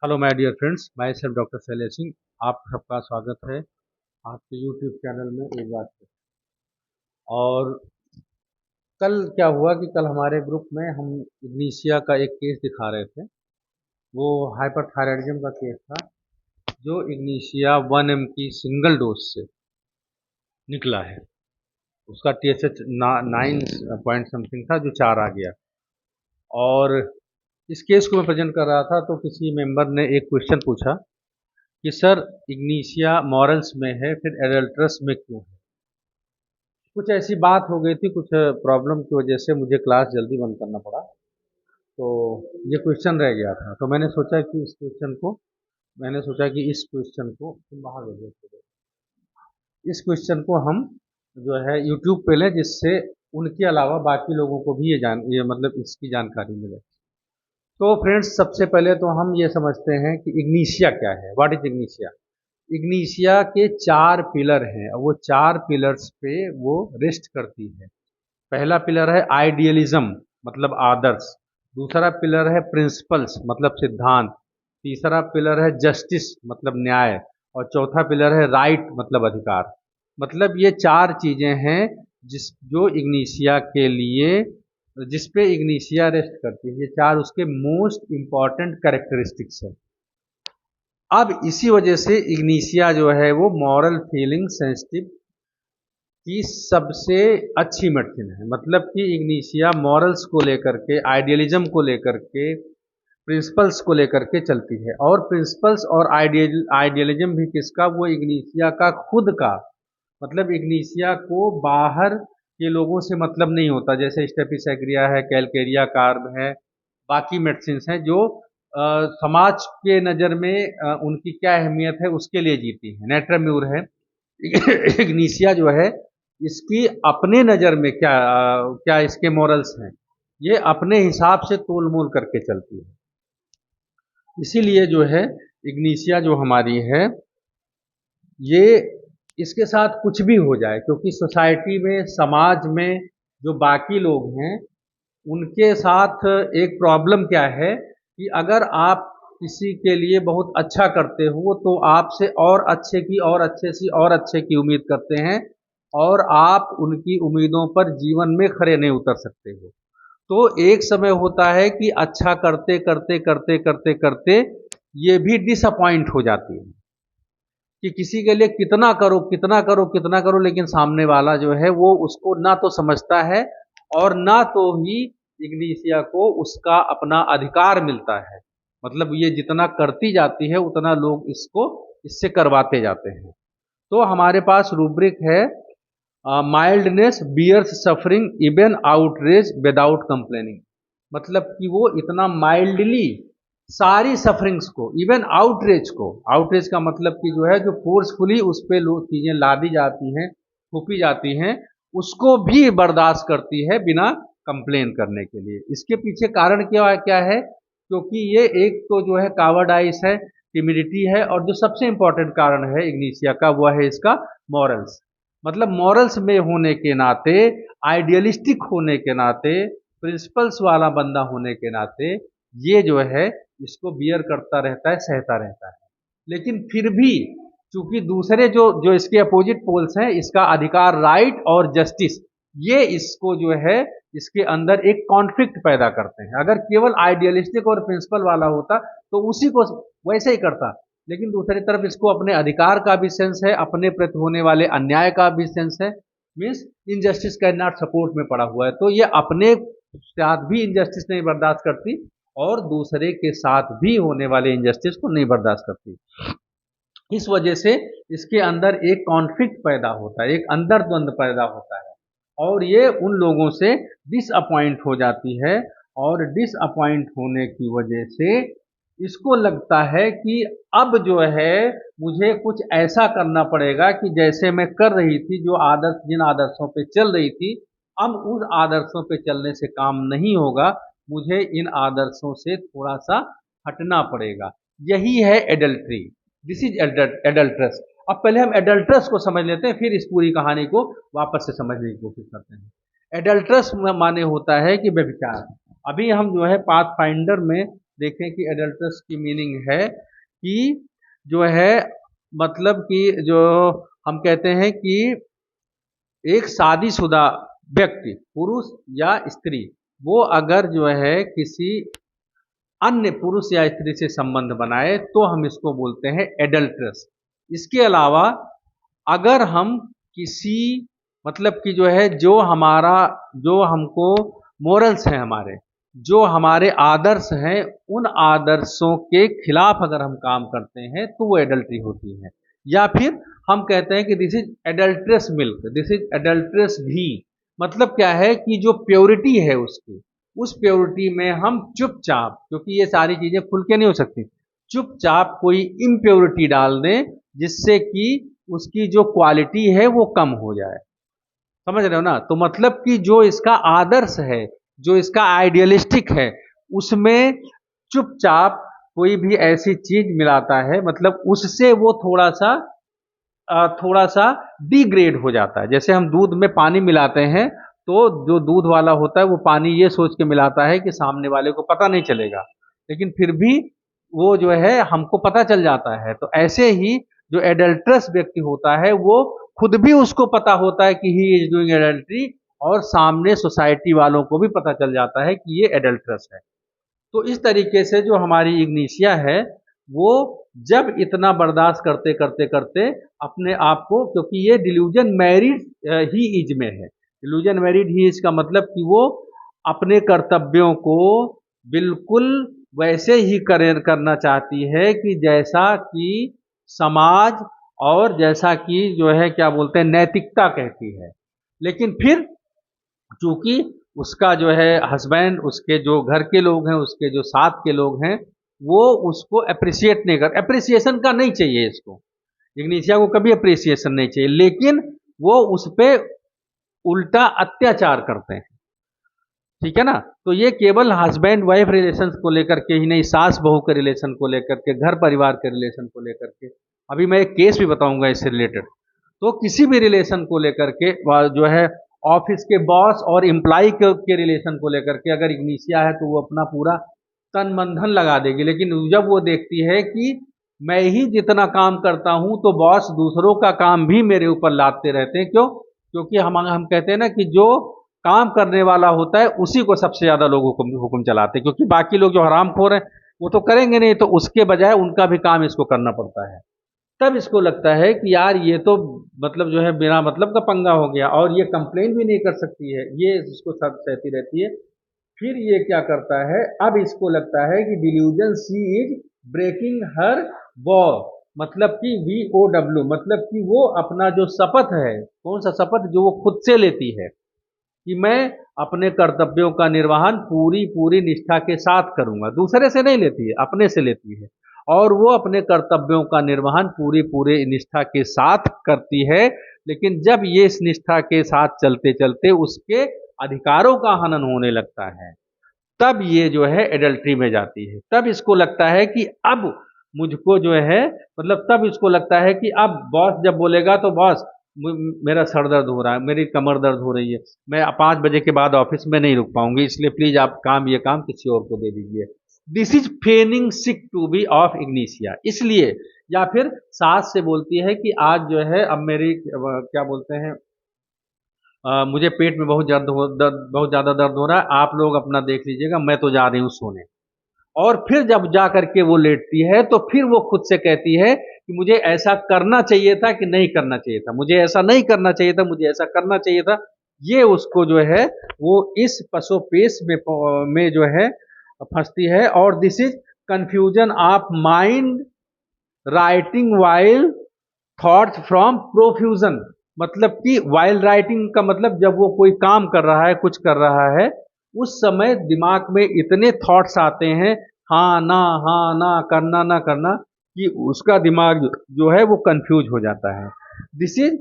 Hello my dear friends, myself doctor Shailesh Singh. आप सबका स्वागत है आपके यूट्यूब चैनल में एक बार फिर। और कल क्या हुआ कि कल हमारे ग्रुप में हम इग्नीशिया का एक केस दिखा रहे थे। वो हाइपरथायराइडिज्म का केस था जो इग्नीशिया 1 एम की सिंगल डोज से निकला है। उसका TSH 9 पॉइंट समथिंग था जो 4 आ गया। और इस केस को मैं प्रेजेंट कर रहा था तो किसी मेंबर ने एक क्वेश्चन पूछा कि सर, इग्नीशिया मॉरल्स में है फिर एडल्ट्रस में क्यों है। कुछ ऐसी बात हो गई थी, कुछ प्रॉब्लम की वजह से मुझे क्लास जल्दी बंद करना पड़ा। तो ये क्वेश्चन रह गया था, तो मैंने सोचा कि इस क्वेश्चन को तुम बाहर भेजो, इस क्वेश्चन को हम जो है यूट्यूब पे लें, जिससे उनके अलावा बाकी लोगों को भी ये मतलब इसकी जानकारी मिले। तो फ्रेंड्स, सबसे पहले तो हम ये समझते हैं कि इग्नीशिया क्या है। What is इग्नीशिया? इग्नीशिया के 4 पिलर हैं और वो 4 पिलर्स पे वो रेस्ट करती है। पहला पिलर है आइडियलिज्म, मतलब आदर्श। दूसरा पिलर है प्रिंसिपल्स, मतलब सिद्धांत। तीसरा पिलर है जस्टिस, मतलब न्याय। और चौथा पिलर है राइट, मतलब अधिकार। मतलब ये 4 चीजें हैं जो इग्नीशिया के लिए, जिस पे इग्नीशिया रेस्ट करती है। ये 4 उसके मोस्ट इंपॉर्टेंट कैरेक्टरिस्टिक्स है। अब इसी वजह से इग्नीशिया जो है वो मॉरल फीलिंग सेंसिटिव की सबसे अच्छी मेडिसिन है। मतलब कि इग्नीशिया मॉरल्स को लेकर के, आइडियलिज्म को लेकर के, प्रिंसिपल्स को लेकर के चलती है। और प्रिंसिपल्स और आइडियलिज्म भी किसका? वो इग्नीशिया का खुद का। मतलब इग्नीशिया को बाहर के लोगों से मतलब नहीं होता, जैसे स्टेपिसेग्रिया है, कैलकेरिया कार्ब है, बाकी मेडिसिन हैं जो समाज के नज़र में उनकी क्या अहमियत है उसके लिए जीती है। नेट्राम्यूर है। इग्नीशिया जो है, इसकी अपने नज़र में क्या इसके मॉरल्स हैं, ये अपने हिसाब से तोल मोल करके चलती है। इसीलिए जो है इग्नीशिया जो हमारी है, ये इसके साथ कुछ भी हो जाए, क्योंकि सोसाइटी में, समाज में जो बाकी लोग हैं उनके साथ एक प्रॉब्लम क्या है कि अगर आप किसी के लिए बहुत अच्छा करते हो तो आपसे और अच्छे की, और अच्छे से और अच्छे की उम्मीद करते हैं, और आप उनकी उम्मीदों पर जीवन में खरे नहीं उतर सकते हो। तो एक समय होता है कि अच्छा करते करते करते करते करते ये भी डिसअपॉइंट हो जाती है कि किसी के लिए कितना करो कितना करो कितना करो, लेकिन सामने वाला जो है वो उसको ना तो समझता है और ना तो ही इग्नीशिया को उसका अपना अधिकार मिलता है। मतलब ये जितना करती जाती है उतना लोग इससे करवाते जाते हैं। तो हमारे पास रूब्रिक है, mildness bears suffering even outrage without complaining. मतलब कि वो इतना माइल्डली सारी सफरिंग्स को, इवन आउटरेज को, आउटरेज का मतलब कि जो है जो फोर्सफुली उस पर लोग चीजें लादी जाती हैं, थोपी जाती हैं, उसको भी बर्दाश्त करती है बिना कंप्लेन करने के लिए। इसके पीछे कारण क्या क्या है? क्योंकि ये एक तो जो है कावर्डाइस है, टिमिडिटी है, और जो सबसे इंपॉर्टेंट कारण है इग्नीशिया का वो है इसका मॉरल्स। मतलब मॉरल्स में होने के नाते, आइडियलिस्टिक होने के नाते, प्रिंसिपल्स वाला बंदा होने के नाते ये जो है इसको बियर करता रहता है, सहता रहता है। लेकिन फिर भी चूंकि दूसरे जो जो इसके अपोजिट पोल्स हैं, इसका अधिकार, राइट और जस्टिस, ये इसको जो है इसके अंदर एक कॉन्फ्लिक्ट पैदा करते हैं। अगर केवल आइडियलिस्टिक और प्रिंसिपल वाला होता तो उसी को वैसे ही करता, लेकिन दूसरी तरफ इसको अपने अधिकार का भी सेंस है, अपने प्रति होने वाले अन्याय का भी सेंस है। Means injustice can not support में पड़ा हुआ है, तो ये अपने साथ भी इनजस्टिस नहीं बर्दाश्त करती और दूसरे के साथ भी होने वाले इनजस्टिस को नहीं बर्दाश्त करती। इस वजह से इसके अंदर एक कॉन्फ्लिक्ट पैदा होता है, एक अंदर द्वंद्व पैदा होता है, और ये उन लोगों से डिसअपॉइंट हो जाती है। और डिसअपॉइंट होने की वजह से इसको लगता है कि अब जो है मुझे कुछ ऐसा करना पड़ेगा कि जैसे मैं कर रही थी, जो आदर्श, जिन आदर्शों पे चल रही थी, अब उन आदर्शों पे चलने से काम नहीं होगा, मुझे इन आदर्शों से थोड़ा सा हटना पड़ेगा। यही है एडल्ट्री। This is adulterous. अब पहले हम एडल्ट्रस को समझ लेते हैं, फिर इस पूरी कहानी को वापस से समझने की कोशिश करते हैं। एडल्ट्रस माने होता है कि व्यभिचार। अभी हम जो है पाथ फाइंडर में देखें कि एडल्ट्रस की मीनिंग है कि जो है मतलब कि जो हम कहते हैं कि एक शादीशुदा व्यक्ति पुरुष या स्त्री वो अगर जो है किसी अन्य पुरुष या स्त्री से संबंध बनाए तो हम इसको बोलते हैं एडल्ट्रस। इसके अलावा अगर हम किसी मतलब कि जो है जो हमारा जो हमको मोरल्स हैं हमारे जो हमारे आदर्श हैं उन आदर्शों के खिलाफ अगर हम काम करते हैं तो वो एडल्ट्री होती है। या फिर हम कहते हैं कि this is adulterous milk, this is adulterous ghee. मतलब क्या है कि जो प्योरिटी है उसकी उस प्योरिटी में हम चुपचाप, क्योंकि ये सारी चीजें खुल के नहीं हो सकती, चुपचाप कोई इम्प्योरिटी डाल दें जिससे कि उसकी जो क्वालिटी है वो कम हो जाए। समझ रहे हो ना? तो मतलब कि जो इसका आदर्श है जो इसका आइडियलिस्टिक है उसमें चुपचाप कोई भी ऐसी चीज मिलाता है मतलब उससे वो थोड़ा सा डिग्रेड हो जाता है। जैसे हम दूध में पानी मिलाते हैं तो जो दूध वाला होता है वो पानी ये सोच के मिलाता है कि सामने वाले को पता नहीं चलेगा, लेकिन फिर भी वो जो है हमको पता चल जाता है। तो ऐसे ही जो एडल्ट्रस व्यक्ति होता है वो खुद भी उसको पता होता है कि ही इज डूइंग एडल्ट्री और सामने सोसाइटी वालों को भी पता चल जाता है कि ये एडल्ट्रस है। तो इस तरीके से जो हमारी इग्निशिया है वो जब इतना बर्दाश्त करते करते करते अपने आप को, क्योंकि ये डिल्यूजन मैरिड ही इज में है, डिल्यूजन मैरिड ही इज का मतलब कि वो अपने कर्तव्यों को बिल्कुल वैसे ही करना चाहती है कि जैसा कि समाज और जैसा कि जो है क्या बोलते हैं नैतिकता कहती है। लेकिन फिर चूंकि उसका जो है हस्बैंड उसके जो घर के लोग हैं उसके जो साथ के लोग हैं वो उसको अप्रिशिएट नहीं कर, अप्रिसिएशन का नहीं चाहिए इसको, इग्निशिया को कभी अप्रिसिएशन नहीं चाहिए, लेकिन वो उस पर उल्टा अत्याचार करते हैं। ठीक है ना? तो ये केवल हस्बैंड वाइफ रिलेशन को लेकर के ही नहीं, सास बहू के रिलेशन को लेकर के, घर परिवार के रिलेशन को लेकर के, अभी मैं एक केस भी बताऊंगा इससे रिलेटेड। तो किसी भी रिलेशन को लेकर के जो है ऑफिस के बॉस और एम्प्लॉय के रिलेशन को लेकर के अगर इग्निशिया है तो वो अपना पूरा तन मन धन लगा देगी। लेकिन जब वो देखती है कि मैं ही जितना काम करता हूं तो बॉस दूसरों का काम भी मेरे ऊपर लादते रहते हैं, क्यों? क्योंकि हम कहते हैं ना कि जो काम करने वाला होता है उसी को सबसे ज्यादा लोग हुक्म चलाते हैं, क्योंकि बाकी लोग जो हरामखोर हैं वो तो करेंगे नहीं, तो उसके बजाय उनका भी काम इसको करना पड़ता है। तब इसको लगता है कि यार ये तो मतलब जो है बिना मतलब का पंगा हो गया, और ये कंप्लेन भी नहीं कर सकती है, ये इसको सब सहती रहती है। फिर ये क्या करता है, अब इसको लगता है कि delusion she is breaking her vow, मतलब कि VOW, मतलब कि वो अपना जो शपथ है, कौन सा शपथ, जो वो खुद से लेती है कि मैं अपने कर्तव्यों का निर्वहन पूरी पूरी निष्ठा के साथ करूंगा, दूसरे से नहीं लेती है अपने से लेती है, और वो अपने कर्तव्यों का निर्वहन पूरी पूरी निष्ठा के साथ करती है। लेकिन जब ये इस निष्ठा के साथ चलते चलते उसके अधिकारों का हनन होने लगता है तब ये जो है एडल्ट्री में जाती है। तब इसको लगता है कि अब मुझको जो है मतलब तब इसको लगता है कि अब बॉस जब बोलेगा तो बॉस मेरा सर दर्द हो रहा है, मेरी कमर दर्द हो रही है, मैं 5 बजे के बाद ऑफिस में नहीं रुक पाऊंगी, इसलिए प्लीज आप ये काम किसी और को दे दीजिए। This is feigning sick to be of Ignatia. इसलिए या फिर सास से बोलती है कि आज जो है अब मेरी क्या बोलते हैं मुझे पेट में बहुत ज्यादा दर्द हो रहा है, आप लोग अपना देख लीजिएगा, मैं तो जा रही हूँ सोने। और फिर जब जा करके वो लेटती है तो फिर वो खुद से कहती है कि मुझे ऐसा करना चाहिए था कि नहीं करना चाहिए था, मुझे ऐसा नहीं करना चाहिए था, मुझे ऐसा करना चाहिए था। ये उसको जो है वो इस पसोपेश में जो है फंसती है। और this is confusion of mind writing while thoughts from profusion, मतलब कि वाइल राइटिंग का मतलब जब वो कोई काम कर रहा है कुछ कर रहा है उस समय दिमाग में इतने थॉट्स आते हैं, हाँ ना करना ना करना, कि उसका दिमाग जो है वो कंफ्यूज हो जाता है। This is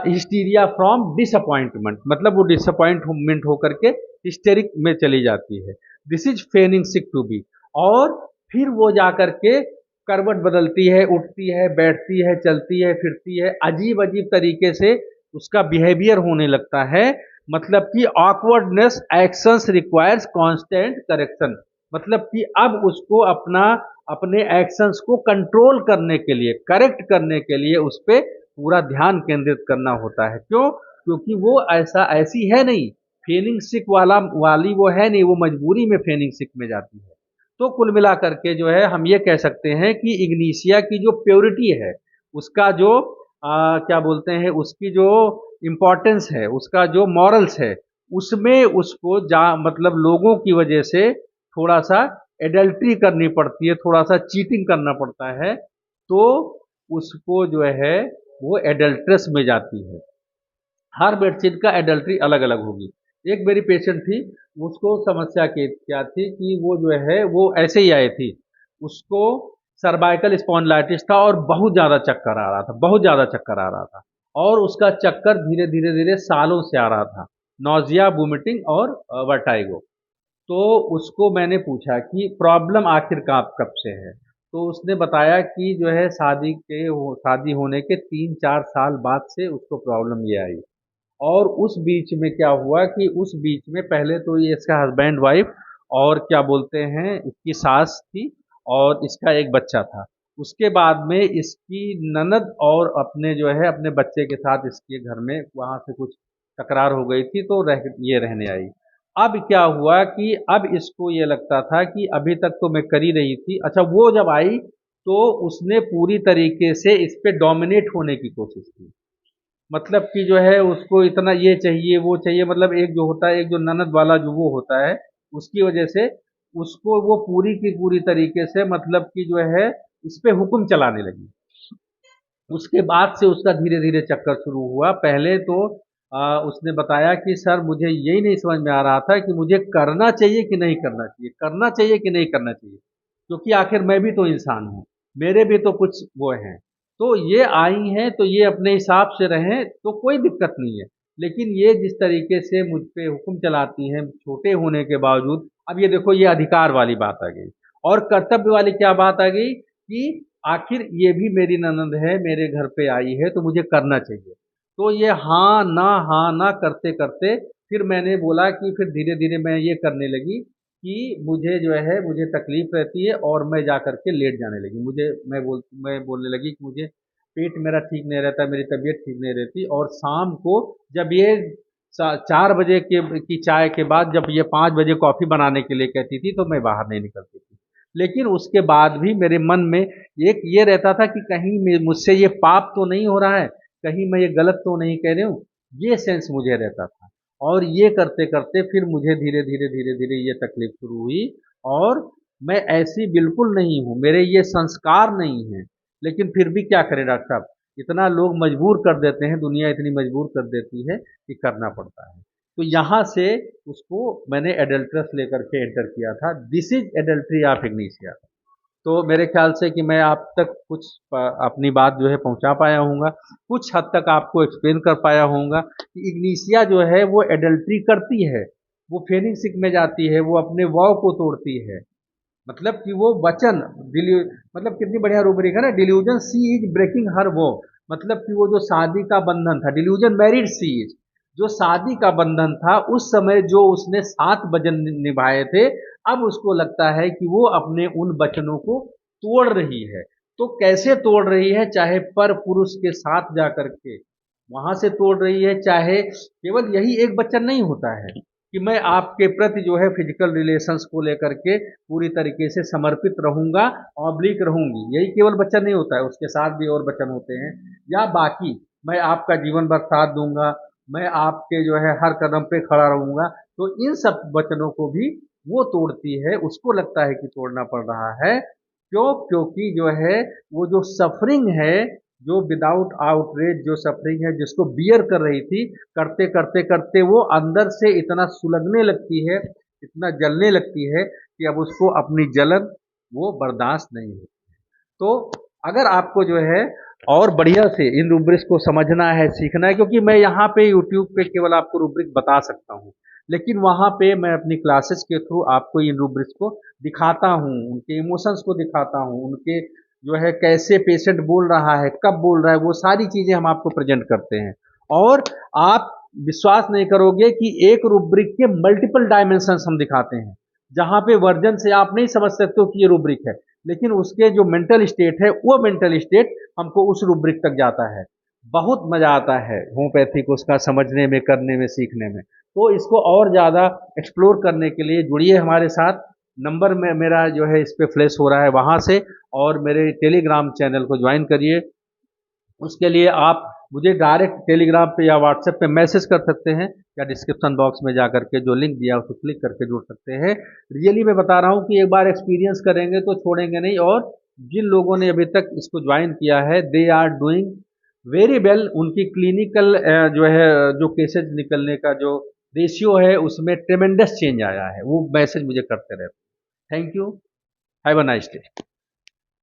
hysteria from disappointment, मतलब वो डिसअपॉइंटमेंट होकर के हिस्टेरिक में चली जाती है। This is feigning sick to be. और फिर वो जाकर के करवट बदलती है, उठती है, बैठती है, चलती है, फिरती है, अजीब अजीब तरीके से उसका बिहेवियर होने लगता है। मतलब कि awkwardness actions requires constant correction, मतलब कि अब उसको अपने एक्शंस को कंट्रोल करने के लिए, करेक्ट करने के लिए उस पे पूरा ध्यान केंद्रित करना होता है। क्यों? क्योंकि वो ऐसी है नहीं, फेलिंग सिक वाली वो है नहीं, वो मजबूरी में फेलिंग सिक में जाती है। तो कुल मिला करके जो है हम ये कह सकते हैं कि इग्निशिया की जो प्योरिटी है, उसका जो क्या बोलते हैं, उसकी जो इम्पोर्टेंस है, उसका जो मॉरल्स है, उसमें उसको मतलब लोगों की वजह से थोड़ा सा एडल्ट्री करनी पड़ती है, थोड़ा सा चीटिंग करना पड़ता है, तो उसको जो है वो एडल्ट्रेस में जाती है। हर बेडशीट का एडल्ट्री अलग अलग होगी। एक मेरी पेशेंट थी, उसको समस्या क्या थी कि वो जो है वो ऐसे ही आई थी, उसको सर्वाइकल स्पॉन्डिलाइटिस था और बहुत ज़्यादा चक्कर आ रहा था, बहुत ज़्यादा चक्कर आ रहा था, और उसका चक्कर धीरे धीरे धीरे सालों से आ रहा था, नौजिया, वोमिटिंग और वर्टाइगो। तो उसको मैंने पूछा कि प्रॉब्लम आखिर कब से है? तो उसने बताया कि जो है शादी होने के 3-4 साल बाद से उसको प्रॉब्लम ये आई। और उस बीच में क्या हुआ कि उस बीच में पहले तो ये इसका हस्बैंड वाइफ और क्या बोलते हैं इसकी सास थी, और इसका एक बच्चा था। उसके बाद में इसकी ननद और अपने जो है अपने बच्चे के साथ इसके घर में वहाँ से कुछ तकरार हो गई थी, तो ये रहने आई। अब क्या हुआ कि अब इसको ये लगता था कि अभी तक तो मैं कर ही रही थी, अच्छा वो जब आई तो उसने पूरी तरीके से इस पे डोमिनेट होने की कोशिश की। मतलब कि जो है उसको इतना ये चाहिए वो चाहिए, मतलब एक जो होता है, एक जो ननद वाला जो वो होता है, उसकी वजह से उसको वो पूरी की पूरी तरीके से मतलब कि जो है इस पे हुक्म चलाने लगी। उसके बाद से उसका धीरे धीरे चक्कर शुरू हुआ। पहले तो उसने बताया कि सर मुझे यही नहीं समझ में आ रहा था कि मुझे करना चाहिए कि नहीं करना चाहिए, करना चाहिए कि नहीं करना चाहिए, क्योंकि आखिर मैं भी तो इंसान हूँ, मेरे भी तो कुछ वो हैं। तो ये आई हैं तो ये अपने हिसाब से रहें तो कोई दिक्कत नहीं है, लेकिन ये जिस तरीके से मुझ पे हुक्म चलाती हैं छोटे होने के बावजूद, अब ये देखो ये अधिकार वाली बात आ गई। और कर्तव्य वाली क्या बात आ गई कि आखिर ये भी मेरी ननद है, मेरे घर पे आई है तो मुझे करना चाहिए। तो ये हाँ ना करते करते फिर मैंने बोला कि फिर धीरे धीरे मैं ये करने लगी कि मुझे जो है मुझे तकलीफ रहती है और मैं जा करके लेट जाने लगी। मैं बोलने लगी कि मुझे पेट मेरा ठीक नहीं रहता, मेरी तबीयत ठीक नहीं रहती, और शाम को जब ये 4 बजे की चाय के बाद जब ये 5 बजे कॉफ़ी बनाने के लिए कहती थी तो मैं बाहर नहीं निकलती थी। लेकिन उसके बाद भी मेरे मन में एक ये रहता था कि कहीं मुझसे ये पाप तो नहीं हो रहा है, कहीं मैं ये गलत तो नहीं कह रही हूँ, ये सेंस मुझे रहता था। और ये करते करते फिर मुझे धीरे धीरे धीरे धीरे ये तकलीफ शुरू हुई। और मैं ऐसी बिल्कुल नहीं हूँ, मेरे ये संस्कार नहीं हैं, लेकिन फिर भी क्या करें डॉक्टर साहब, इतना लोग मजबूर कर देते हैं, दुनिया इतनी मजबूर कर देती है कि करना पड़ता है। तो यहाँ से उसको मैंने एडल्ट्रस लेकर के एंटर किया था, this is adultery of Ignatia. तो मेरे ख्याल से कि मैं आप तक कुछ अपनी बात जो है पहुंचा पाया हूँगा, कुछ हद तक आपको एक्सप्लेन कर पाया हूँगा कि इग्निशिया जो है वो एडल्ट्री करती है, वो फेनिक सिक में जाती है, वो अपने वॉव को तोड़ती है। मतलब कि वो वचन मतलब कितनी बढ़िया रूबरिक है ना, डिल्यूजन सी इज ब्रेकिंग हर वो, मतलब कि वो जो शादी का बंधन था, डिल्यूजन मैरिड सी इज, जो शादी का बंधन था उस समय जो उसने 7 वचन निभाए थे, अब उसको लगता है कि वो अपने उन वचनों को तोड़ रही है। तो कैसे तोड़ रही है, चाहे पर पुरुष के साथ जाकर के वहां से तोड़ रही है, चाहे केवल यही एक वचन नहीं होता है कि मैं आपके प्रति जो है फिजिकल रिलेशंस को लेकर के पूरी तरीके से समर्पित रहूंगा, ऑब्लिक रहूंगी, यही केवल वचन नहीं होता है, उसके साथ भी और वचन होते हैं। या बाकी मैं आपका जीवन भर साथ दूंगा, मैं आपके जो है हर कदम पे खड़ा रहूंगा, तो इन सब वचनों को भी वो तोड़ती है, उसको लगता है कि तोड़ना पड़ रहा है। क्यों? क्योंकि जो है वो जो सफरिंग है, जो विदाउट आउटरेज जो सफरिंग है जिसको बियर कर रही थी, करते करते करते वो अंदर से इतना सुलगने लगती है, इतना जलने लगती है कि अब उसको अपनी जलन वो बर्दाश्त नहीं होती। तो अगर आपको जो है और बढ़िया से इन रूब्रिक्स को समझना है, सीखना है, क्योंकि मैं यहाँ पे यूट्यूब पे केवल आपको रूब्रिक बता सकता हूँ, लेकिन वहाँ पे मैं अपनी क्लासेस के थ्रू आपको इन रूब्रिक्स को दिखाता हूँ, उनके इमोशंस को दिखाता हूँ, उनके जो है कैसे पेशेंट बोल रहा है, कब बोल रहा है, वो सारी चीज़ें हम आपको प्रेजेंट करते हैं। और आप विश्वास नहीं करोगे कि एक रूब्रिक के मल्टीपल डायमेंशंस हम दिखाते हैं। जहाँ पे वर्जन से आप नहीं समझ सकते हो कि ये रूब्रिक है, लेकिन उसके जो मेंटल स्टेट है वो मेंटल स्टेट हमको उस रूब्रिक तक जाता है। बहुत मजा आता है होम्योपैथी को उसका समझने में, करने में, सीखने में। तो इसको और ज़्यादा एक्सप्लोर करने के लिए जुड़िए हमारे साथ। नंबर में मेरा जो है इस पे फ्लैश हो रहा है वहाँ से, और मेरे टेलीग्राम चैनल को ज्वाइन करिए। उसके लिए आप मुझे डायरेक्ट टेलीग्राम पे या व्हाट्सएप पे मैसेज कर सकते हैं, या डिस्क्रिप्शन बॉक्स में जा करके जो लिंक दिया है उसको क्लिक करके जुड़ सकते हैं। रियली मैं बता रहा हूँ कि एक बार एक्सपीरियंस करेंगे तो छोड़ेंगे नहीं, और जिन लोगों ने अभी तक इसको ज्वाइन किया है they are doing very well. उनकी क्लिनिकल जो है जो केसेज निकलने का जो रेशियो है उसमें ट्रेमेंडस चेंज आया है, वो मैसेज मुझे करते रहते हैं। Thank you, have a nice day.